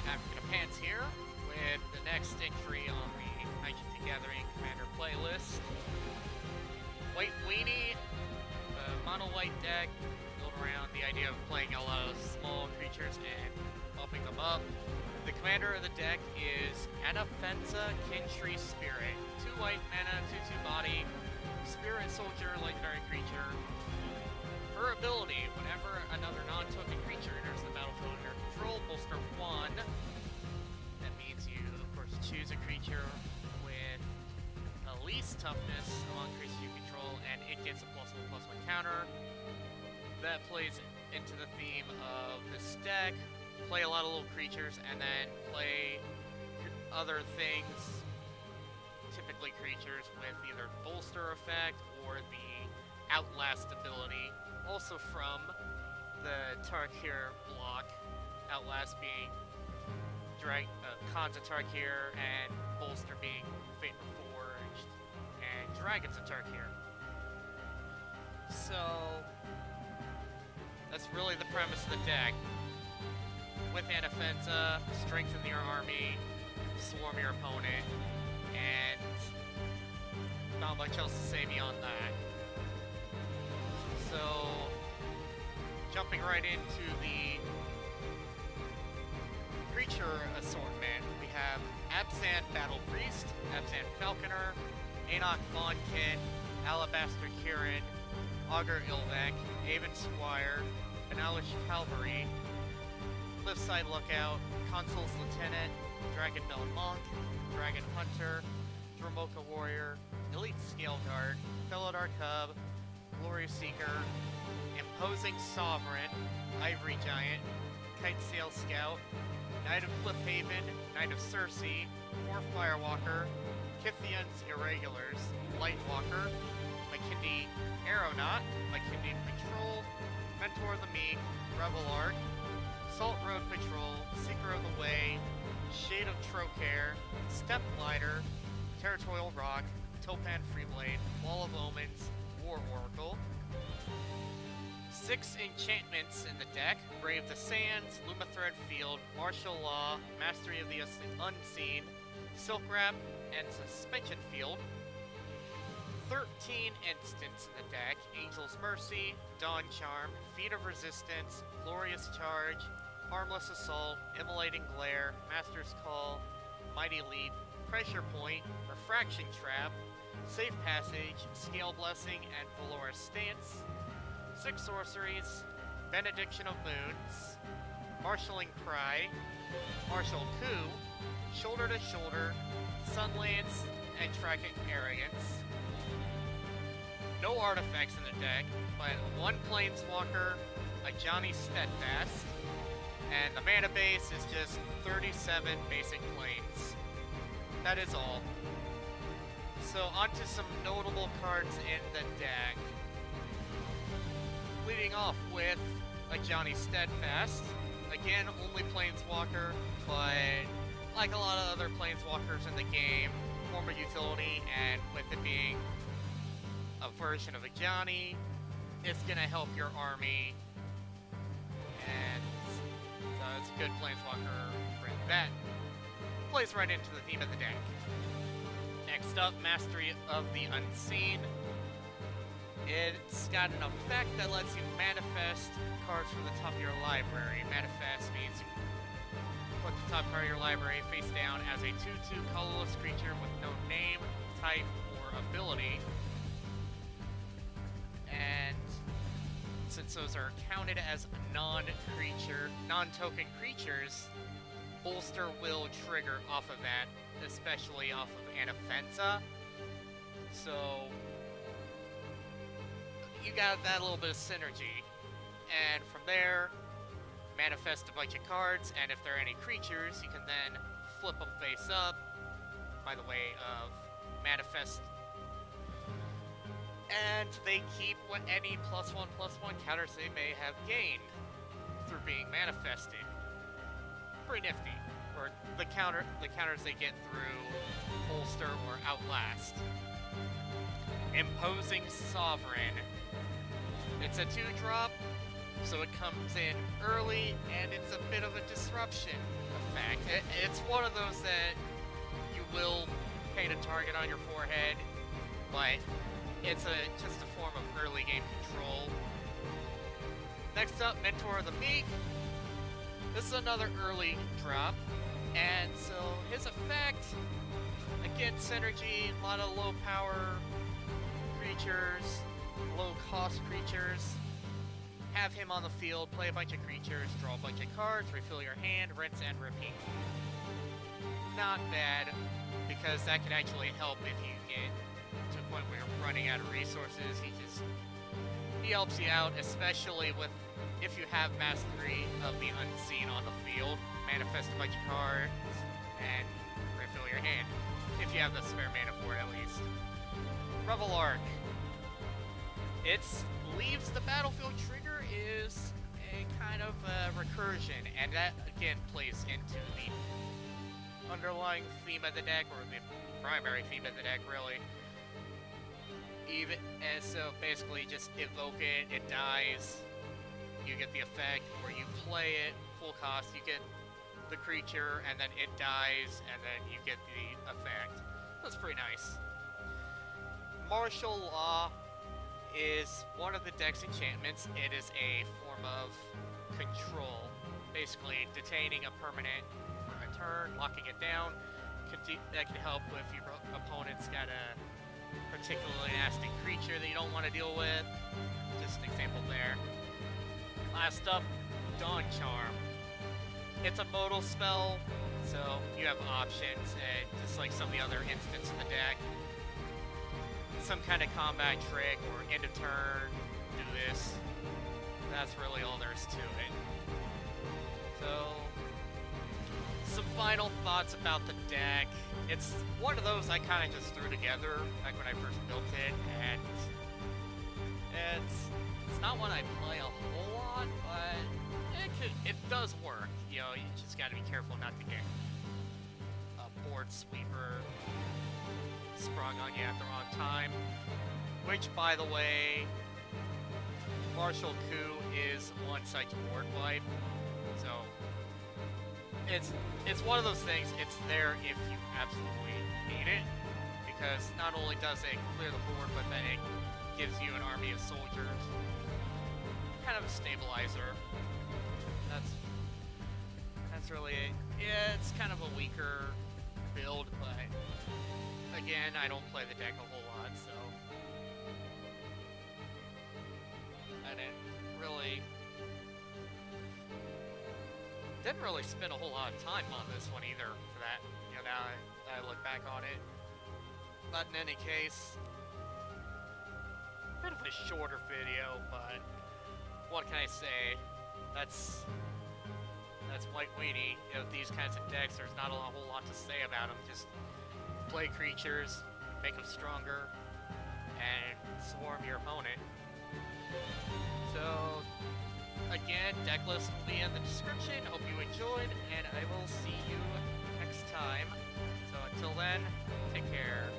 African Pants here with the next entry on the Magic the Gathering Commander playlist. White Weenie, the mono-white deck, built around the idea of playing a lot of small creatures and buffing them up. The commander of the deck is Anafenza Kintree Spirit. 2 white mana, 2/2 body, Spirit Soldier, legendary creature. Her ability, whenever another non-token creature enters the battlefield under control, bolster 1. That means you, of course, choose a creature with the least toughness among creatures you control, and it gets a +1/+1 counter. That plays into the theme of this deck. Play a lot of little creatures, and then play other things, typically creatures with either bolster effect or the Outlast ability. Also from the Trokair block, Outlast being Khans of Trokair and bolster being Fate Reforged and Dragons of Trokair. So that's really the premise of the deck. With Anafenza, strengthen your army, swarm your opponent, and not much else to say beyond that. So, jumping right into the creature assortment, we have Abzan Battle Priest, Abzan Falconer, Ainok Bond-Kin, Alabaster Kirin, Augur il-Vec, Aven Squire, Benalish Cavalry, Cliffside Lookout, Consul's Lieutenant, Dragon Bell Monk, Dragon Hunter, Dromoka Warrior, Elite Scaleguard, Felidar Cub, Glory Seeker, Imposing Sovereign, Ivory Giant, Kitesail Scout, Knight of Cliffhaven, Knight of Sursi, Kor Firewalker, Kytheon's Irregulars, Lightwalker, Makindi Aeronaut, Makindi Patrol, Mentor of the Meek, Reveillark, Salt Road Patrol, Seeker of the Way, Shade of Trokair, Steppe Glider, Territorial Roc, Topan Freeblade, Wall of Omens, War Oracle. 6 enchantments in the deck: Brave the Sands, Lumithread Field, Martial Law, Mastery of the Unseen, Silk Wrap, and Suspension Field. 13 instants in the deck: Angel's Mercy, Dawn Charm, Feat of Resistance, Glorious Charge, Harmless Assault, Immolating Glare, Master's Call, Mighty Leap, Pressure Point, Refraction Trap, Safe Passage, Scale Blessing, and Valorous Stance. 6 sorceries: Benediction of Moons, Marshalling Cry, Martial Coup, Shoulder to Shoulder, Sunlance, and Tragic Arrogance. No artifacts in the deck, but 1 Planeswalker, a Johnny Steadfast, and the mana base is just 37 basic planes. That is all. So onto some notable cards in the deck. Leading off with a Johnny Steadfast. Again, only Planeswalker, but like a lot of other Planeswalkers in the game, form of utility, and with it being a version of a Johnny, it's gonna help your army, and so it's a good Planeswalker for that. Plays right into the theme of the deck. Next up, Mastery of the Unseen. It's got an effect that lets you manifest cards from the top of your library. Manifest means you put the top card of your library face down as a 2/2 colorless creature with no name, type, or ability. And since those are counted as non-token creatures, bolster will trigger off of that, especially off of Anafenza. So you got that little bit of synergy. And from there, manifest a bunch of cards, and if there are any creatures, you can then flip them face up by the way of manifest. And they keep any +1/+1 counters they may have gained through being manifested. Pretty nifty. Or the counters they get through bolster or outlast. Imposing Sovereign. It's a 2-drop, so it comes in early, and it's a bit of a disruption effect. It's one of those that you will paint a target on your forehead, but it's just a form of early game control. Next up, Mentor of the Meek. This is another early drop, and so his effect, again, synergy, a lot of low power creatures, low cost creatures. Have him on the field, play a bunch of creatures, draw a bunch of cards, refill your hand, rinse and repeat. Not bad, because that can actually help if you get to a point where you're running out of resources. He helps you out, especially with if you have Mastery of the Unseen on the field. Manifest a bunch of cards and refill your hand, if you have the spare mana for it at least. Reveillark. Its leaves the battlefield trigger is a kind of recursion, and that again plays into the underlying theme of the deck, or the primary theme of the deck, really. And so basically just evoke it, it dies, you get the effect, or you play it full cost, you get the creature, and then it dies, and then you get the effect. That's pretty nice. Martial Law is one of the deck's enchantments. It is a form of control, basically detaining a permanent for a turn, locking it down. That can help if your opponent's got a particularly nasty creature that you don't want to deal with. Just an example there. Last up, Dawn Charm. It's a modal spell, so you have options, and just like some of the other instances in the deck, some kind of combat trick or end of turn, do this. That's really all there is to it. So, some final thoughts about the deck. It's one of those I kind of just threw together back when I first built it, and it's not one I play a whole lot, but it does work. You know, you just got to be careful not to get a board sweeper sprung on you at the wrong time. Which, by the way, Martial Coup is one such board wipe. So it's one of those things. It's there if you absolutely need it, because not only does it clear the board, but then it gives you an army of soldiers, kind of a stabilizer. That's really it. Yeah, it's kind of a weaker build, but again, I don't play the deck a whole lot, so I didn't really spend a whole lot of time on this one either for that, you know, now I look back on it. But in any case, bit of a shorter video, but what can I say? That's White Weenie. You know, these kinds of decks, there's not a whole lot to say about them. Just play creatures, make them stronger, and swarm your opponent. So, again, deck list will be in the description. Hope you enjoyed, and I will see you next time. So until then, take care.